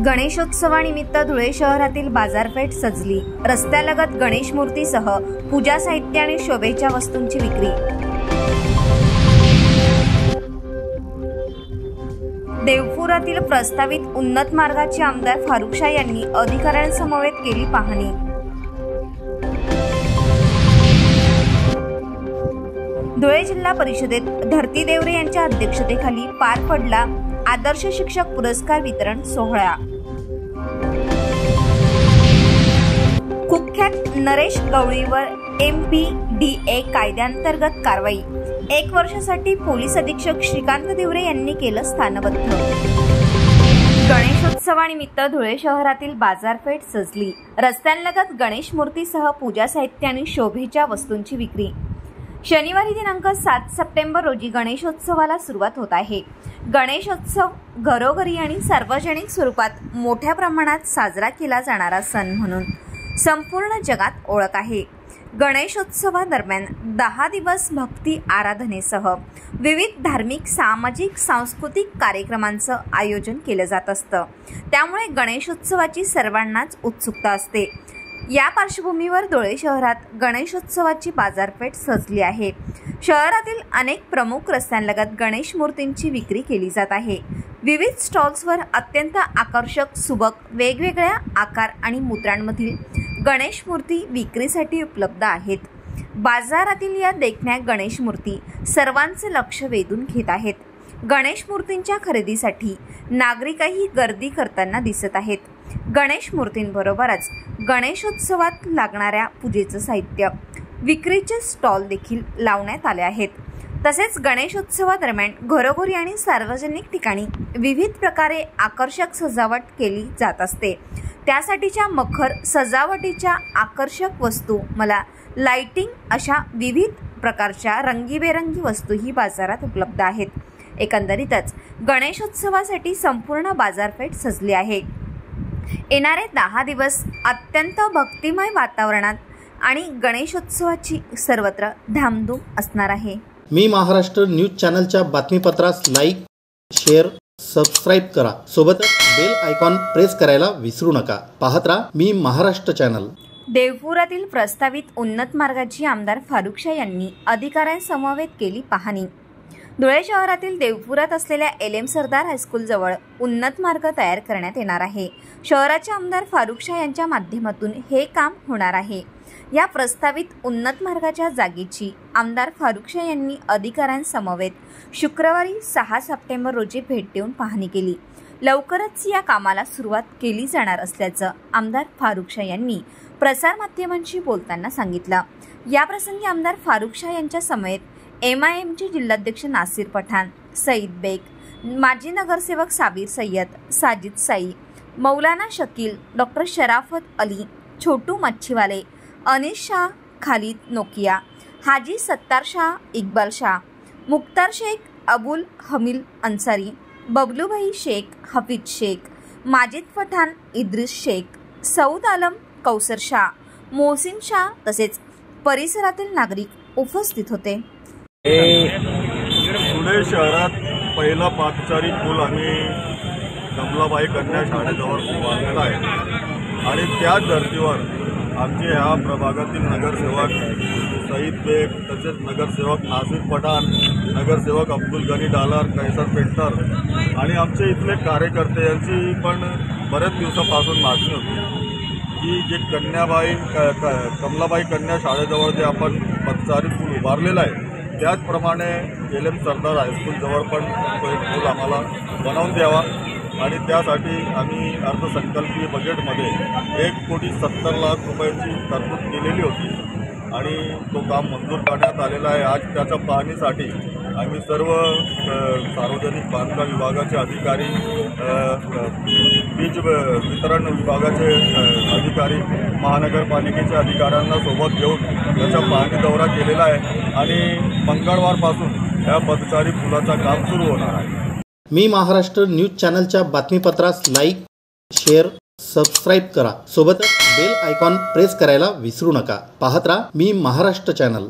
गणेशोत्सवानिमित्त धुळे शहरातील बाजारपेठ सजली। रस्त्यालगत गणेश मूर्तीसह पूजा साहित्य आणि शोभेच्या वस्तूंची विक्री। देवपुरातील प्रस्तावित उन्नत मार्गाची आमदार फारुकशाह यांनी अधिकाऱ्यांसमवेत केली पाहणी। धुळे जिल्हा परिषदेत धरती देवरे यांच्या अध्यक्षतेखाली पार पडला आदर्श शिक्षक पुरस्कार वितरण सोहळा। कुख्यात नरेश गवळीवर MPDA कायद्याअंतर्गत कारवाई। 1 वर्षासाठी पोलीस अधीक्षक श्रीकांत देवरे यांनी केलं स्थानबद्ध। गणेशोत्सवानिमित्त धुळे शहरातील बाजारपेठ सजली। रस्त्यांलगत गणेश मूर्तीसह पूजा साहित्य आणि शोभेच्या वस्तूंची विक्री। शनिवारी दिनांक 7 सप्टेंबर रोजी गणेशोत्सवाला सुरुवात होत आहे। गणेशोत्सव घरोघरी आणि सार्वजनिक स्वरूपात मोठ्या प्रमाणात साजरा केला जाणारा सण म्हणून संपूर्ण जगात ओळख आहे। गणेशोत्सवादरम्यान 10 दिवस भक्ती आराधनेसह विविध धार्मिक, सामाजिक, सांस्कृतिक कार्यक्रमांचं आयोजन केलं जात असतं। त्यामुळे गणेशोत्सवाची सर्वांनाच उत्सुकता असते। या पार्श्वभूमीवर धुळे शहरात गणेशोत्सवाची बाजारपेठ सजली आहे। शहरातील अनेक प्रमुख रस्त्यांलगत गणेश मूर्तींची विक्री केली जात आहे। विविध स्टॉल्सवर अत्यंत आकर्षक, सुबक, वेगवेगळ्या आकार आणि मुद्रांमधील गणेश मूर्ती विक्रीसाठी उपलब्ध आहेत। बाजारातील या देखण्या गणेश मूर्ती सर्वांचे लक्ष वेधून घेत आहेत। गणेश मूर्तींच्या खरेदीसाठी नागरिकही गर्दी करताना दिसत आहेत। गणेश मूर्तींबरोबरच गणेशोत्सवात लागणाऱ्या पूजेचं साहित्य विक्रीचे स्टॉल देखील लावण्यात आले आहेत। तसेच गणेशोत्सवादरम्यान घरोघरी आणि सार्वजनिक ठिकाणी विविध प्रकारे आकर्षक सजावट केली जात असते। त्यासाठीच्या मखर सजावटीच्या आकर्षक वस्तू, मला लाइटिंग अशा विविध प्रकारच्या रंगीबेरंगी वस्तूही बाजारात उपलब्ध आहेत। एकंदरीतच गणेशोत्सवासाठी संपूर्ण बाजारपेठ सजली आहे। येणारे 10 दिवस अत्यंत भक्तिमय वातावरणात आणि गणेशोत्सवाची सर्वत्र धामधूम असणार आहे। मी महाराष्ट्र न्यूज चॅनलच्या बातमीपत्रास लाईक, शेअर, सबस्क्राईब करा। सोबतच बेल आयकॉन प्रेस करायला विसरू नका। पाहत राहा मी महाराष्ट्र चॅनल। देवपुरातील प्रस्तावित उन्नत मार्गाची आमदार फारुकशाह यांनी अधिकाऱ्यांसमवेत केली पाहणी। धुळे शहरातील देवपुरात असलेल्या LM सरदार हायस्कूल जवळ उन्नत मार्ग तयार करण्यात येणार आहे। शहराचे आमदार फारुकशाह यांच्या माध्यमातून हे काम होणार आहे। या प्रस्तावित उन्नत मार्गाच्या जागेची आमदार फारुकशाह यांनी अधिकाऱ्यांसमवेत शुक्रवारी 6 सप्टेंबर रोजी भेट देऊन पाहणी केली। लवकरच या कामाला सुरुवात केली जाणार असल्याचं आमदार फारुकशाह यांनी प्रसारमाध्यमांशी बोलताना सांगितलं। याप्रसंगी आमदार फारुकशाह यांच्या समेत MIMचे जिल्हाध्यक्ष नासिर पठाण, सईद बेग, माजी नगरसेवक साबिर सय्यद, साजिद साई, मौलाना शकील, डॉक्टर शराफत अली, छोटू मच्छीवाले, अनिश शाह, खालिद नोकिया, हाजी सत्तार शाह, इक्बाल शाह, मुख्तार शेख, अबुल हमील अंसारी, बबलूभाई शेख, हफीज शेख, माजिद पठाण, इद्रिस शेख, सऊद आलम, कौसर शाह, मोहसिन शाह तसेच परिसरातील नागरिक उपस्थित होते। धुळे शहरात पहिला पादचारी पूल आम्ही कमलाबाई कन्या शाळेजवळ बांधलेला आहे आणि त्याच धर्तीवर आमचे ह्या प्रभागातील नगरसेवक सईद बेग, तसेच नगरसेवक नासिर पठाण, नगरसेवक अब्दुल गनी डालर, कैसर पेंटर आणि आमचे इथले कार्यकर्ते यांची पण बऱ्याच दिवसापासून मागणी होती की जे कमलाबाई कन्या शाळेजवळ जे आपण पादचारी पूल उभारलेला आहे त्याचप्रमाणे LM सरदार हायस्कूलजवळ पण तो एक पूल आम्हाला बनवून द्यावा आणि त्यासाठी आम्ही अर्थसंकल्पीय बजेटमध्ये 1,70,00,000 रुपयाची तरतूद केलेली होती आणि तो काम मंजूर करण्यात आलेला आहे। आज त्याच्या पाहणीसाठी आम्ही सर्व सार्वजनिक बांधकाम विभागाचे अधिकारी, वीज वितरण विभागाचे अधिकारी, महानगरपालिकेचे अधिकाऱ्यांना सोबत घेऊन त्याचा पाहणी दौरा केलेला आहे आणि मंगळवारपासून या पदचारी पुलाचं काम सुरू होणार आहे। मी महाराष्ट्र न्यूज चॅनलच्या बातमीपत्रास लाईक, शेअर, सबस्क्राईब करा। सोबतच बेल आयकॉन प्रेस करायला विसरू नका। पाहत राहा मी महाराष्ट्र चॅनल।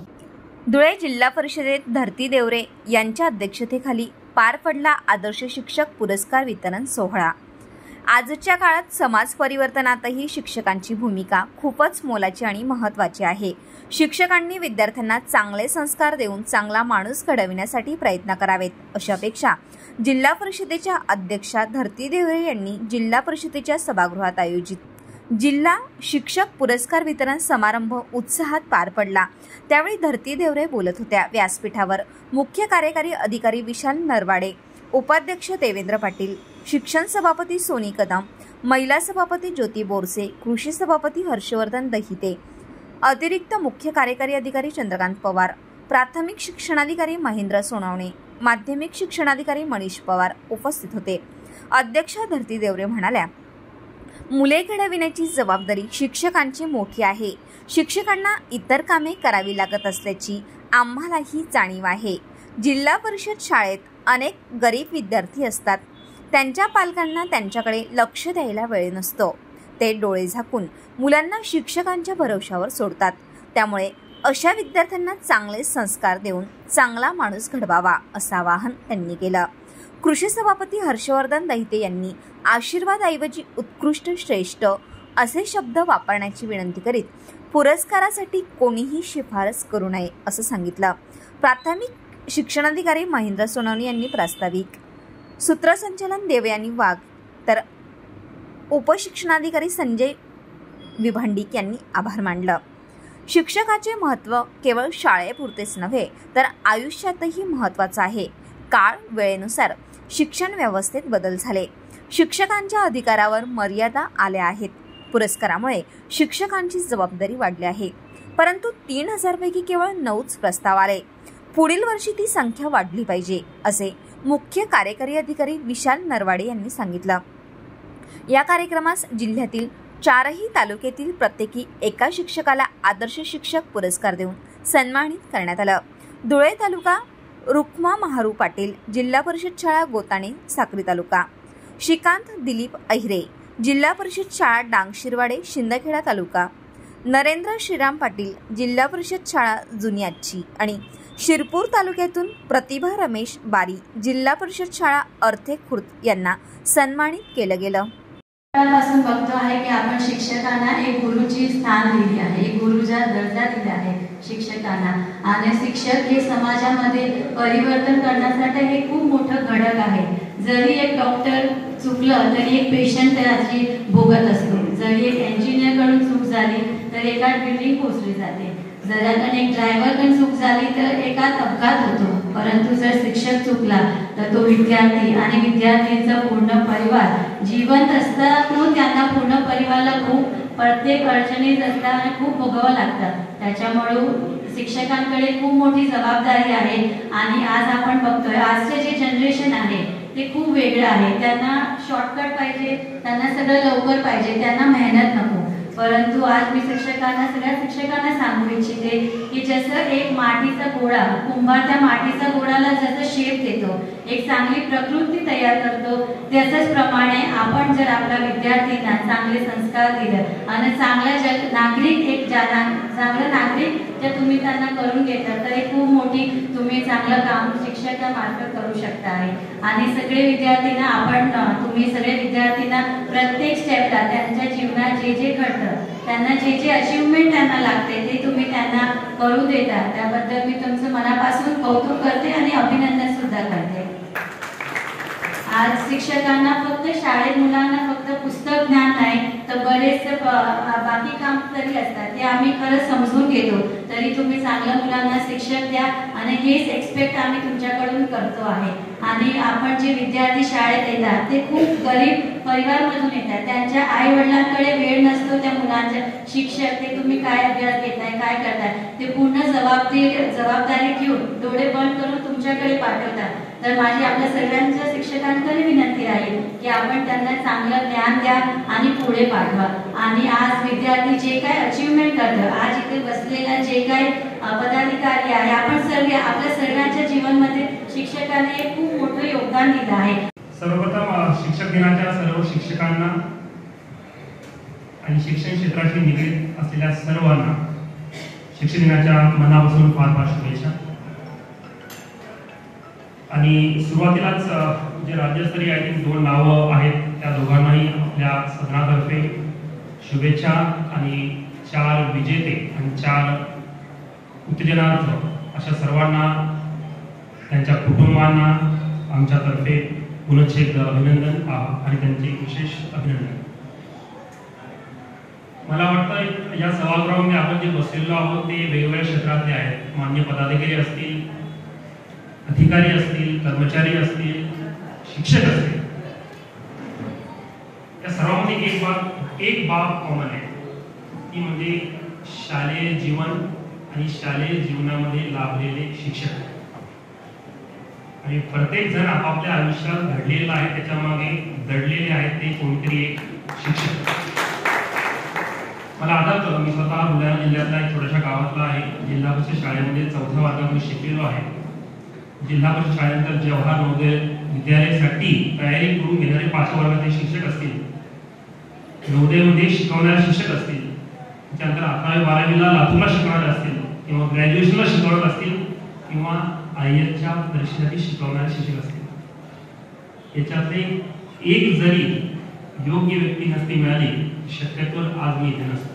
धुळे जिल्हा परिषदेत धरती देवरे यांच्या अध्यक्षतेखाली पार पडला आदर्श शिक्षक पुरस्कार वितरण सोहळा। आजच्या काळात समाज परिवर्तनातही शिक्षकांची भूमिका खूपच मोलाची आणि महत्त्वाची आहे. शिक्षकांनी विद्यार्थ्यांना चांगले संस्कार देऊन चांगला माणूस घडविण्यासाठी प्रयत्न करावेत, अशी अपेक्षा जिल्हा परिषदेच्या अध्यक्षा धरती देवरे यांनी जिल्हा परिषदेच्या सभागृहात आयोजित जिल्हा शिक्षक पुरस्कार वितरण समारंभ उत्साहात पार पडला. त्यावेळी धरती देवरे बोलत होत्या. व्यासपीठावर मुख्य कार्यकारी अधिकारी विशाल नरवाडे, उपाध्यक्ष देवेंद्र पाटील, शिक्षण सभापती सोनी कदम, महिला सभापती ज्योती बोरसे, कृषी सभापती हर्षवर्धन दहिते, अतिरिक्त मुख्य कार्यकारी अधिकारी चंद्रकांत पवार, प्राथमिक शिक्षणाधिकारी महेंद्र सोनवणे, माध्यमिक शिक्षणाधिकारी मनीष पवार उपस्थित होते. अध्यक्षा धरती देवरे म्हणाल्या, मुले घडविण्याची जबाबदारी शिक्षकांची मोठी आहे. शिक्षकांना इतर कामे करावी लागत असल्याची आम्हालाही जाणीव आहे. जिल्हा परिषद शाळेत अनेक गरीब विद्यार्थी असतात. त्यांच्या पालकांना त्यांच्याकडे लक्ष द्यायला वेळ नसतो. ते डोळे झाकून मुलांना शिक्षकांच्या भरवशावर सोडतात. त्यामुळे अशा विद्यार्थ्यांना चांगले संस्कार देऊन चांगला माणूस घडवावा, असं आवाहन त्यांनी केलं. कृषी सभापती हर्षवर्धन दहिते यांनी आशीर्वादऐवजी उत्कृष्ट श्रेष्ठ असे शब्द वापरण्याची विनंती करीत पुरस्कारासाठी कोणीही शिफारस करू नये, असं सांगितलं. प्राथमिक शिक्षणाधिकारी महेंद्र सोनवणे यांनी प्रास्ताविक, सूत्रसंचालन देवयानी वाघ, तर उपशिक्षणाधिकारी संजय विभांडिक यांनी आभार मानलं. शिक्षकाचे महत्त्व केवळ शाळेपुरतेच नव्हे तर आयुष्यातही महत्त्वाचं आहे. काळ वेळेनुसार शिक्षण व्यवस्थेत बदल झाले. शिक्षकांच्या अधिकारावर मर्यादा आल्या आहेत. पुरस्कारामुळे शिक्षकांची जबाबदारी वाढली आहे. परंतु 3000 पैकी केवळ 9च प्रस्ताव आले. पुढील वर्षी ती संख्या वाढली पाहिजे, असे मुख्य कार्यकारी अधिकारी विशाल नरवाडे यांनी सांगितलं. या कार्यक्रमास जिल्ह्यातील 4ही तालुक्यातील प्रत्येकी एका शिक्षकाला आदर्श शिक्षक पुरस्कार देऊन सन्मानित करण्यात आलं. धुळे तालुका रुक्मा महारू पाटील, जिल्हा परिषद शाळा गोताणे साक्री तालुका, श्रीकांत दिलीप अहिरे, जिल्हा परिषद शाळा डांग शिरवाडे शिंदखेडा तालुका, नरेंद्र श्रीराम पाटील, जिल्हा परिषद शाळा जुनियाची आणि शिरपूर तालुक्यातून प्रतिभा रमेश बारी, जिल्हा परिषद शाळा अर्थे खुर्द यांना सन्मानित केलं गेलं. पासून बघतो आहे की आपण शिक्षकांना एक गुरुची स्थान दिली आहे, एक गुरुचा दर्जा दिला आहे शिक्षकांना. आणि शिक्षक हे समाजामध्ये परिवर्तन करण्यासाठी हे खूप मोठं घटक आहे. जरी एक डॉक्टर चुकलं तरी एक पेशंट त्याची भोगत असतो. जरी एक इंजिनियरकडून चूक झाली तर एकाच बिल्डिंग कोसळली जाते. जर एक ड्रायव्हरकडून चूक झाली तर एकाच अपघात होतो. परंतु जर शिक्षक चुकला तर तो विद्यार्थी आणि विद्यार्थ्यांचा पूर्ण परिवार जिवंत असताना त्यांना पूर्ण परिवाराला खूप प्रत्येक अडचणीत असताना खूप भोगावं लागतं. त्याच्यामुळे शिक्षकांकडे खूप मोठी जबाबदारी आहे. आणि आज आपण बघतोय आजचे जे जनरेशन आहे ते खूप वेगळं आहे. त्यांना शॉर्टकट पाहिजे, त्यांना सगळं लवकर पाहिजे, त्यांना मेहनत नको. परंतु आज मी सगळ्या शिक्षकांना सांगू इच्छिते की जसं एक मातीचा गोळा, कुंभार त्या मातीच्या गोळाला जसं शेप देतो, एक चांगली प्रकृती तयार करतो, त्याच्याच प्रमाणे आपण जर आपल्या विद्यार्थ्यांना चांगले संस्कार दिले आणि चांगला चांगलं नागरिक जर तुम्ही त्यांना करून घेतलं तर एक खूप मोठी तुम्ही चांगलं काम शिक्षकामार्फत करू शकता आहे. आणि सगळे विद्यार्थ्यांना तुम्ही सगळे विद्यार्थ्यांना प्रत्येक स्टेपला त्यांच्या जीवनात जे जे घडतं त्यांना जे अचिव्हमेंट त्यांना लागते ते तुम्ही त्यांना करू देता. त्याबद्दल मी तुमचं मनापासून कौतुक करते आणि अभिनंदन सुद्धा करते. आज शिक्षकांना फक्त शाळेत मुलांना फक्त पुस्तक ज्ञान नाही तर बरेचसे बाकी काम तरी असतात ते आम्ही खरंच समजून घेतो. तरी तुम्ही चांगल्या मुलांना शिक्षक द्या आणि हेच एक्सपेक्ट आम्ही तुमच्याकडून करतो आहे. आणि आपण जे विद्यार्थी शाळेत येतात ते खूप गरीब परिवारामधून येतात. त्यांच्या आई वडिलांकडे वेळ नसतो त्या मुलांच्या. शिक्षक ते तुम्ही काय अभ्यास घेताय, काय करताय ते पूर्ण जबाबदारी घेऊन डोळे बंद करून तुमच्याकडे पाठवतात. तर माझी आपल्या सर्वांच्या शिक्षकांकडे विनंती आहे की आपण त्यांना चांगलं ज्ञान द्या आणि पुढे पाठवा. आणि आज विद्यार्थी जे काय अचिव्हमेंट करतात, आज इथे बसलेला जे काही पदाधिकारी आहे, आपण सर्व आपल्या सर्वांच्या जीवनामध्ये शिक्षकांनी खूप मोठं योगदान दिलं आहे. सर्वप्रथम शिक्षक दिनाच्या सर्व शिक्षकांना आणि शिक्षण क्षेत्राशी निगडीत असलेल्या सर्वांना शिक्षक दिनाच्या मनापासून फार फार शुभेच्छा. आणि सुरुवातीलाच जे राज्यस्तरीय आहेत 2 नावं आहेत त्या दोघांनाही आपल्या सदनातर्फे शुभेच्छा आणि 4 विजेते आणि 4 उत्तेजनार्थ अशा सर्वांना, त्यांच्या कुटुंबांना आमच्यातर्फे पुनश्च एकदा अभिनंदन आणि त्यांचे विशेष अभिनंदन. मला वाटतं या सभागृहामध्ये आपण जे बसलेलो आहोत ते वेगवेगळ्या क्षेत्रातले आहेत. मान्य पदाधिकारी असतील, अधिकारी असतील, कर्मचारी असतील, शिक्षक असतील. या सर्वांमध्ये एक बाब कॉमन आहे, ती म्हणजे शालेय जीवन आणि शालेय जीवनामध्ये लाभलेले शिक्षक. आणि प्रत्येक जण आपापल्या आयुष्यात घडलेला आहे, त्याच्यामागे दडलेले आहेत ते कोणतरी एक शिक्षक. मला आठवतं, मी स्वतः बुलढाणा जिल्ह्यातला एक छोट्याशा गावातला आहे. जिल्हा परिषद शाळेमध्ये 4थ्या वर्गामध्ये शिकलेलो आहे. जिल्हा परिषद शाळेनंतर जवाहर नवोदय विद्यालयासाठी तयारी करून घेणारे 5व्या वर्गाचे शिक्षक असतील, नवोदयमध्ये शिकवणारे शिक्षक असतील, त्यानंतर 11वी-12वीला लातूरला शिकवणारे असतील, किंवा ग्रॅज्युएशनला शिकवणारे असतील, किंवा IASच्या परीक्षेसाठी शिकवणारे शिक्षक असतील. याच्यातले एक जरी योग्य व्यक्ती नसती मिळाली, शक्यतो आज मी इथे नसतो.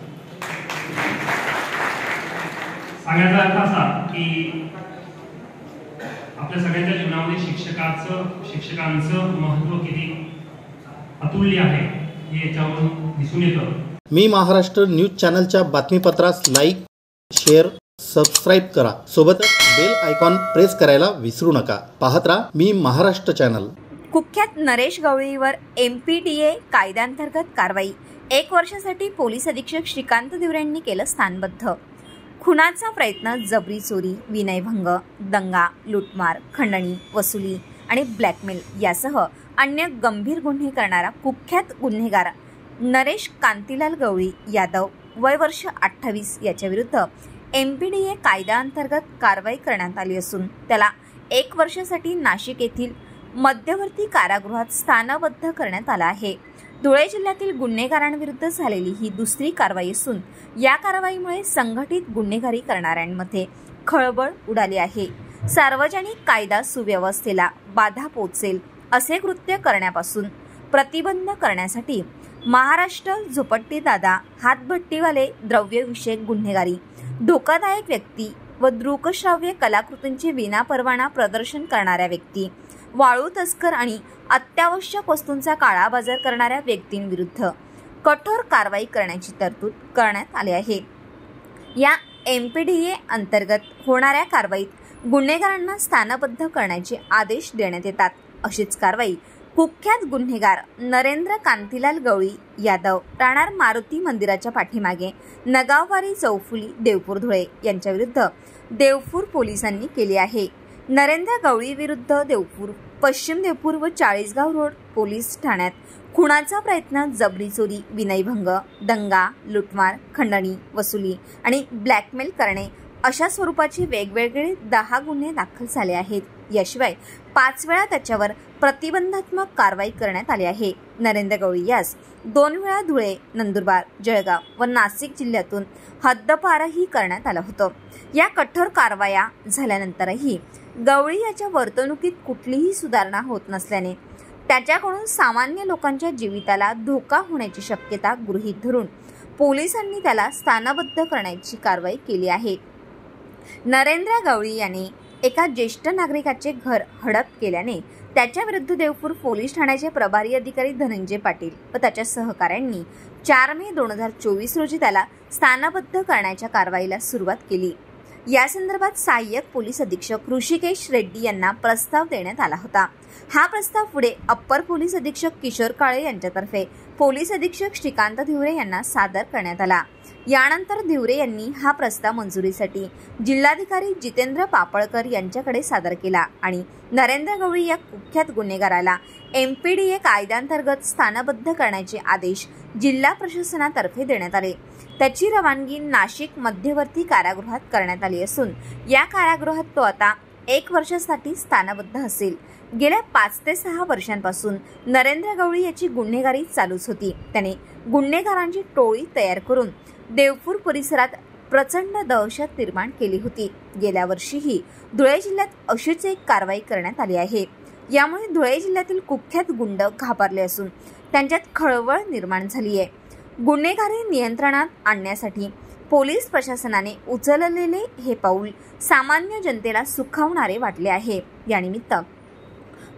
सांगायचा अर्थ असा की आपल्या सगळ्यांच्या जीवनामध्ये शिक्षकांचं महत्त्व किती अतुल्य आहे हे याच्यावरून दिसून येतं. मी महाराष्ट्र न्यूज चॅनलच्या बातमीपत्रास लाईक, शेअर, सबस्क्राईब करा. सोबतच बेल आयकॉन प्रेस करायला विसरू नका. पाहत राहा मी महाराष्ट्र चॅनल. कुख्यात नरेश गवळीवर MPDA कायद्याअंतर्गत कारवाई. 1 वर्षासाठी पोलीस अधीक्षक श्रीकांत दिवरे यांनी केलं स्थानबद्ध. खुनाचा प्रयत्न, जबरी चोरी, विनयभंग, दंगा, लूटमार, खंडणी, वसुली आणि ब्लॅकमेल यासह अन्य गंभीर गुन्हे करणारा कुख्यात गुन्हेगार नरेश कांतीलाल गवळी यादव वय वर्ष 28 याच्या विरुद्ध MPDA कायद्याअंतर्गत कारवाई करण्यात आली असून त्याला 1 वर्षासाठी नाशिक येथील मध्यवर्ती कारागृहात स्थानबद्ध करण्यात आला आहे. धुळे जिल्ह्यातील गुन्हेगारांविरुद्ध झालेली ही दुसरी कारवाई असून या कारवाईमुळे संघटित गुन्हेगारी करणाऱ्यांमध्ये खळबळ उडाली आहे. सार्वजनिक कायदा सुव्यवस्थेला बाधा पोचेल असे कृत्य करण्यापासून प्रतिबंध करण्यासाठी महाराष्ट्र झोपट्टीदादा, हातभट्टीवाले, द्रव्यविषयक गुन्हेगारी, धोकादायक व्यक्ती व दृकश्राव्य कलाकृतींचे विनापरवाना प्रदर्शन करणाऱ्या व्यक्ती, वाळू तस्कर आणि अत्यावश्यक वस्तूंचा काळाबाजार करणाऱ्या व्यक्तींविरुद्ध कठोर कारवाई करण्याची तरतूद करण्यात आली आहे. या MPDA अंतर्गत होणाऱ्या कारवाईत गुन्हेगारांना स्थानबद्ध करण्याचे आदेश देण्यात येतात. अशीच कारवाई कुख्यात गुन्हेगार नरेंद्र कांतीलाल गवळी यादव, राहणार मारुती मंदिराच्या पाठीमागे, नगाववारी, चौफुली, देवपूर, धुळे यांच्या विरुद्ध देवपूर पोलिसांनी केली आहे. नरेंद्र गवळी विरुद्ध देवपूर, पश्चिम देवपूर व चाळीसगाव रोड पोलीस ठाण्यात खुनाचा प्रयत्न, जबरी चोरी, विनयभंग, दंगा, लूटमार, खंडणी, वसुली आणि ब्लॅकमेल करणे अशा स्वरूपाचे वेगवेगळे 10 गुन्हे दाखल झाले आहेत. याशिवाय 5 वेळा त्याच्यावर प्रतिबंधात्मक कारवाई करण्यात आली आहे. नरेंद्र गवळी यास 2 वेळा धुळे, नंदुरबार, जळगाव व नाशिक जिल्ह्यातून हद्दपारही करण्यात आलं होतं. या कठोर कारवाया झाल्यानंतरही गवळी याच्या वर्तणुकीत कुठलीही सुधारणा होत नसल्याने त्याच्याकडून सामान्य लोकांच्या जीविताला धोका होण्याची शक्यता गृहीत धरून पोलिसांनी त्याला स्थानबद्ध करण्याची कारवाई केली आहे. नरेंद्र गवळी याने एका ज्येष्ठ नागरिकाचे घर हडप केल्याने त्याच्या विरुद्ध देवपूर पोलीस ठाण्याचे प्रभारी अधिकारी धनंजय पाटील व त्याच्या सहकाऱ्यांनी 4 मे 2024 रोजी त्याला स्थानबद्ध करण्याच्या कारवाईला सुरुवात केली. या संदर्भात सहाय्यक पोलीस अधीक्षक ऋषिकेश रेड्डी यांना प्रस्ताव देण्यात आला होता. हा प्रस्ताव पुढे अप्पर पोलीस अधीक्षक किशोर काळे यांच्यातर्फे पोलीस अधीक्षक श्रीकांत दिवरे यांना सादर करण्यात आला. यानंतर दिवरे यांनी हा प्रस्ताव मंजुरीसाठी जिल्हाधिकारी जितेंद्र पापळकर यांच्याकडे सादर केला आणि नरेंद्र गवळी या कुख्यात गुन्हेगाराला MPDA कायद्याअंतर्गत स्थानबद्ध करण्याचे आदेश जिल्हा प्रशासनातर्फे देण्यात आले. त्याची रवानगी नाशिक मध्यवर्ती कारागृहात करण्यात आली असून या कारागृहात तो आता 1 वर्षासाठी स्थानबद्ध असेल. गेल्या 5 ते 6 वर्षांपासून नरेंद्र गवळी याची गुन्हेगारी चालूच होती. त्याने गुन्हेगारांची टोळी तयार करून देवपूर परिसरात प्रचंड दहशत निर्माण केली होती. गेल्या वर्षीही धुळे जिल्ह्यात अशीच एक कारवाई करण्यात आली आहे. यामुळे धुळे जिल्ह्यातील कुख्यात गुंड घाबरले असून त्यांच्यात खळबळ निर्माण झाली आहे. गुन्हेगारी नियंत्रणात आणण्यासाठी पोलीस प्रशासनाने उचललेले हे पाऊल सामान्य जनतेला सुखावणारे वाटले आहे. यानिमित्त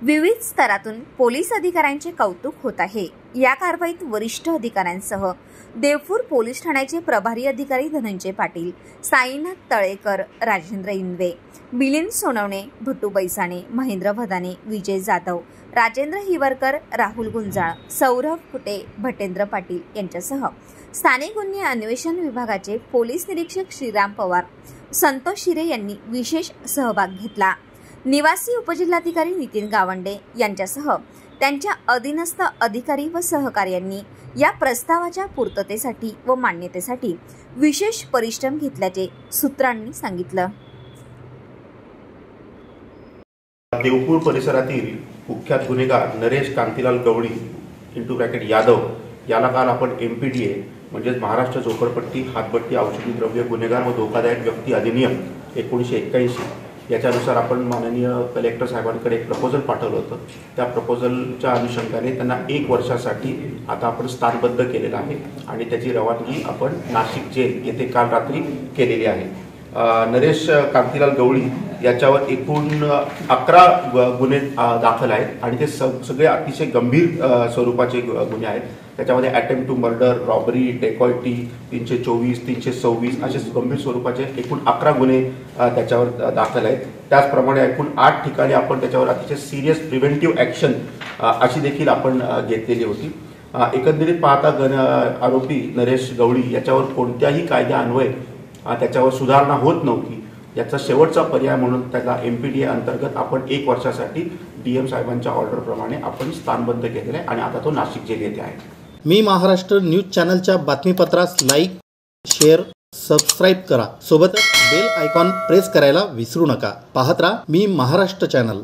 विविध स्तरातून पोलीस अधिकाऱ्यांचे कौतुक होत आहे. या कारवाईत वरिष्ठ अधिकाऱ्यांसह देवपूर पोलीस ठाण्याचे प्रभारी अधिकारी धनंजय पाटील, साईनाथ तळेकर, राजेंद्र इंदवे, मिलिंद सोनवणे, भट्टू बैसाणे, महेंद्र भदाने, विजय जाधव, राजेंद्र हिवरकर, राहुल गुंजाळ, सौरभ कुटे, भटेंद्र पाटील यांच्यासह स्थानिक गुन्हे अन्वेषण विभागाचे पोलीस निरीक्षक श्रीराम पवार, संतोष शिरे यांनी विशेष सहभाग घेतला. निवासी उपजिल्हाधिकारी नितीन गावंडे यांच्यासह त्यांच्या अधीनस्थ अधिकारी व सहकार्यांनी या प्रस्तावाच्या पूर्ततेसाठी व मान्यतेसाठी विशेष परिश्रम घेतल्याचे सूत्रांनी सांगितलं. देवपूर परिसरातील कुख्यात गुन्हेगार नरेश कांतीलाल गवळी (यादव) याला काल आपण MPDA म्हणजेच महाराष्ट्र झोपडपट्टी हातभट्टी औषधी द्रव्य गुन्हेगार व धोकादायक व्यक्ती अधिनियम 1981 याच्यानुसार आपण माननीय कलेक्टर साहेबांकडे एक प्रपोजल पाठवलं होतं. त्या प्रपोजलच्या अनुषंगाने त्यांना 1 वर्षासाठी आता आपण स्थानबद्ध केलेलं आहे आणि त्याची रवानगी आपण नाशिक जेल येथे काल रात्री केलेली आहे. नरेश कांतीलाल गवळी याच्यावर एकूण 11 गुन्हे दाखल आहेत आणि ते सगळे अतिशय गंभीर स्वरूपाचे गुन्हे आहेत. त्याच्यामध्ये अटेम्प्ट टू मर्डर, रॉबरी, डेकॉयटी 324, 326 असे गंभीर स्वरूपाचे एकूण 11 गुन्हे त्याच्यावर दाखल आहेत. त्याचप्रमाणे एकूण 8 ठिकाणी आपण त्याच्यावर अतिशय सिरियस प्रिव्हेंटिव्ह ॲक्शन अशी देखील आपण घेतलेली होती. एकंदरीत पाहता आरोपी नरेश गवळी याच्यावर कोणत्याही कायद्यान्वये त्याच्यावर सुधारणा होत नव्हती. याचा शेवटचा पर्याय म्हणून त्याला MPDA अंतर्गत आपण 1 वर्षासाठी DM साहेबांच्या ऑर्डरप्रमाणे आपण स्थानबद्ध केलेलं आहे आणि आता तो नाशिक जेल येथे आहे. मी महाराष्ट्र न्यूज चॅनलच्या बातमीपत्रास लाईक, शेअर, सबस्क्राईब करा. सोबतच बेल आयकॉन प्रेस करायला विसरू नका. पाहत राहा मी महाराष्ट्र चॅनल.